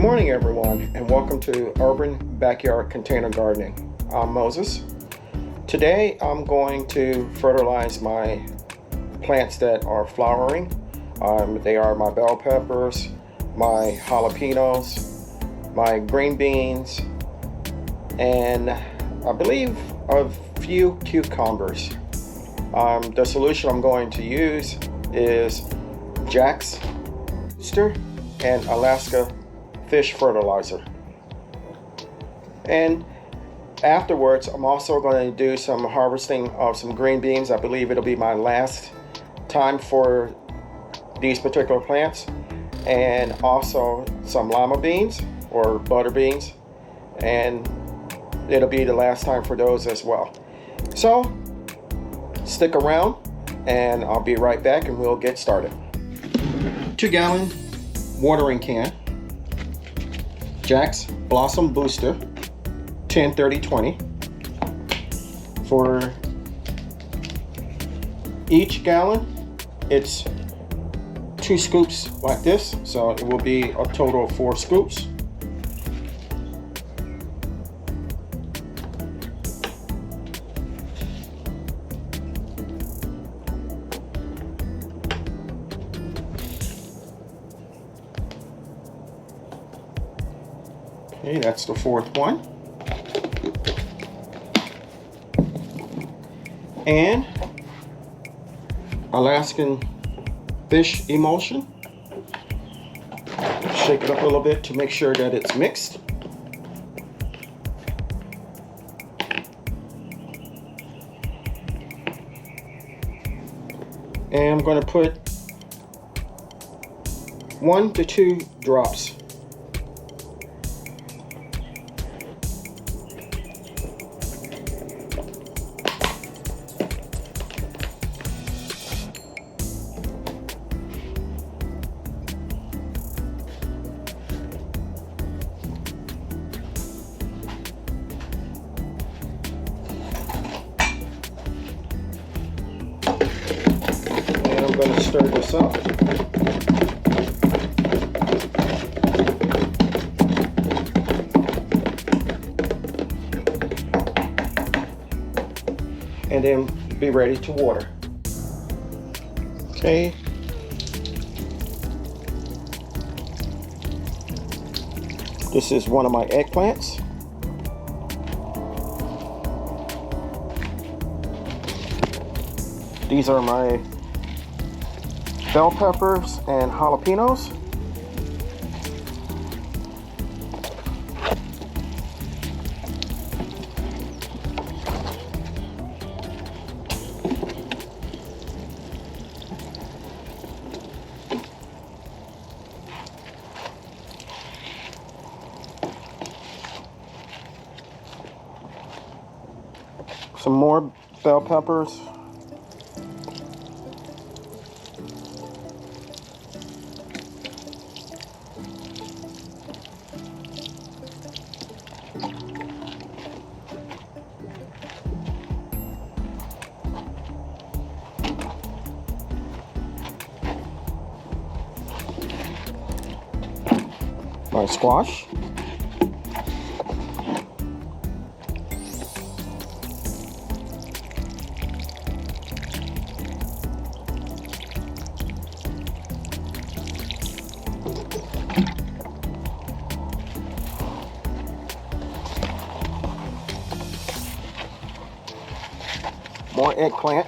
morning, everyone, and welcome to Urban Backyard Container Gardening. I'm Moses. Today I'm going to fertilize my plants that are flowering. They are my bell peppers, my jalapeños, my green beans, and I believe a few cucumbers. The solution I'm going to use is Jack's Booster and Alaska fish fertilizer. And afterwards, I'm also going to do some harvesting of some green beans. I believe it'll be my last time for these particular plants, and also some lima beans or butter beans, and it'll be the last time for those as well. So stick around and I'll be right back and we'll get started. 2-gallon watering can, Jack's Blossom Booster 10-30-20. For each gallon it's 2 scoops like this, so it will be a total of 4 scoops. Okay, that's the 4th one. And Alaskan fish emulsion. Shake it up a little bit to make sure that it's mixed. And I'm going to put 1 to 2 drops. I'm going to stir this up. And then be ready to water. Okay. This is one of my eggplants. These are my bell peppers and jalapeños. Some more bell peppers. My squash. More eggplant.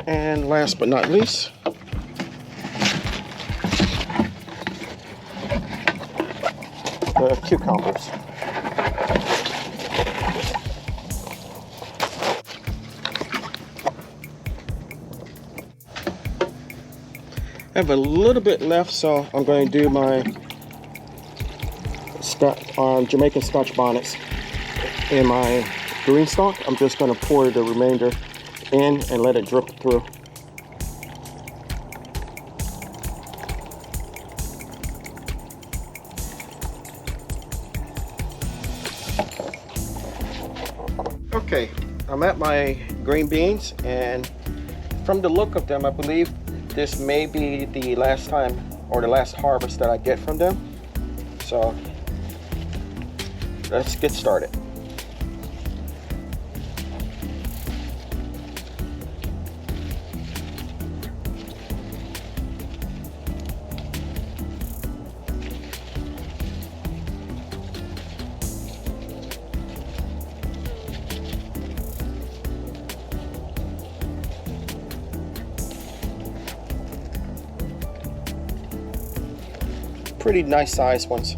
And last but not least, the cucumbers. I have a little bit left, so I'm going to do my Jamaican Scotch bonnets in my green stock. I'm just going to pour the remainder in and let it drip through. Okay, I'm at my green beans, and from the look of them, I believe this may be the last time or the last harvest that I get from them. So let's get started. Pretty nice sized ones.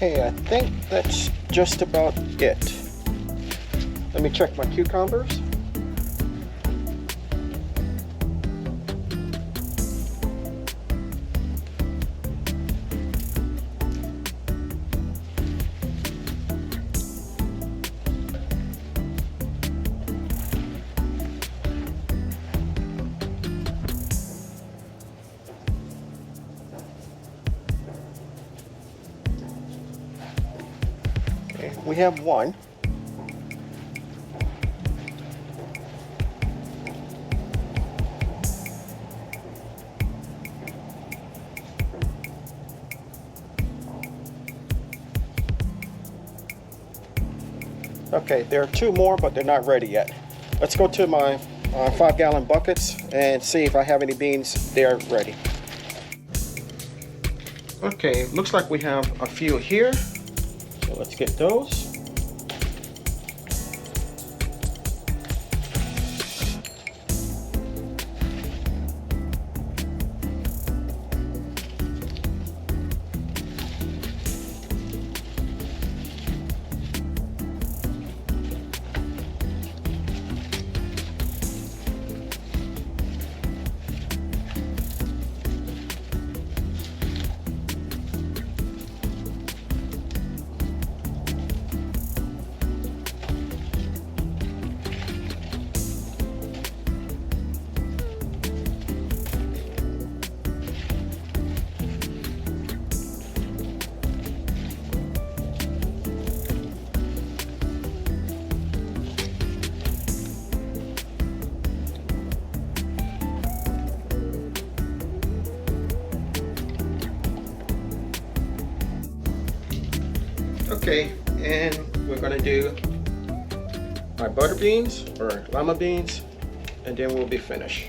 Okay, I think that's just about it. Let me check my cucumbers. Okay, we have one. Okay, there are two more, but they're not ready yet. Let's go to my 5-gallon buckets and see if I have any beans there ready. Okay, looks like we have a few here. So let's get those. Okay, and we're gonna do my butter beans or lima beans, and then we'll be finished.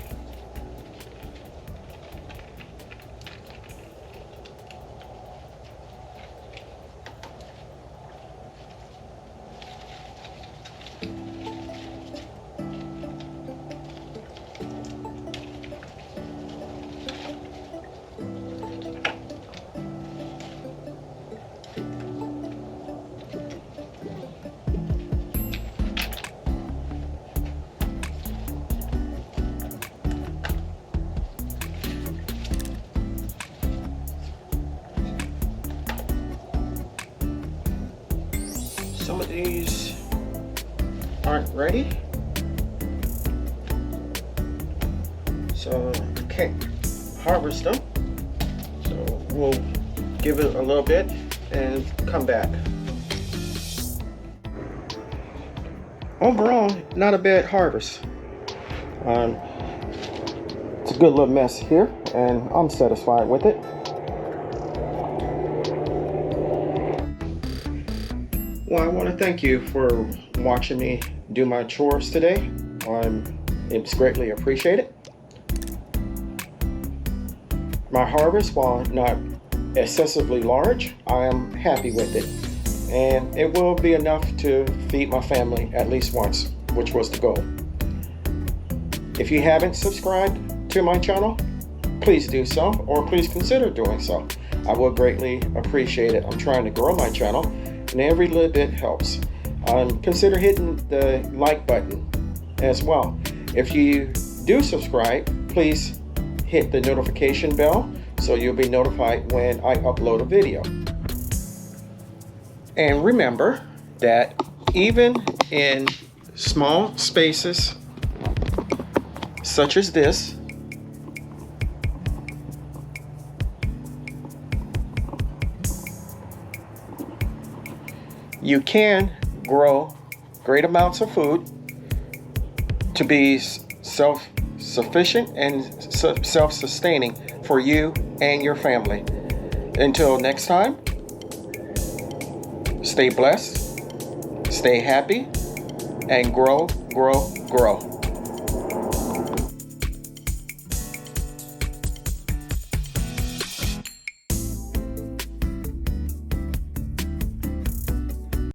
Some of these aren't ready, so I can't harvest them. So we'll give it a little bit and come back. Overall, not a bad harvest. It's a good little mess here, and I'm satisfied with it. Well, I want to thank you for watching me do my chores today. It's greatly appreciated. My harvest, while not excessively large, I am happy with it. And it will be enough to feed my family at least once, which was the goal. If you haven't subscribed to my channel, please do so, or please consider doing so. I would greatly appreciate it. I'm trying to grow my channel, and every little bit helps. Consider hitting the like button as well. If you do subscribe, please hit the notification bell so you'll be notified when I upload a video. And remember that even in small spaces such as this, you can grow great amounts of food to be self-sufficient and self-sustaining for you and your family. Until next time, stay blessed, stay happy, and grow, grow, grow.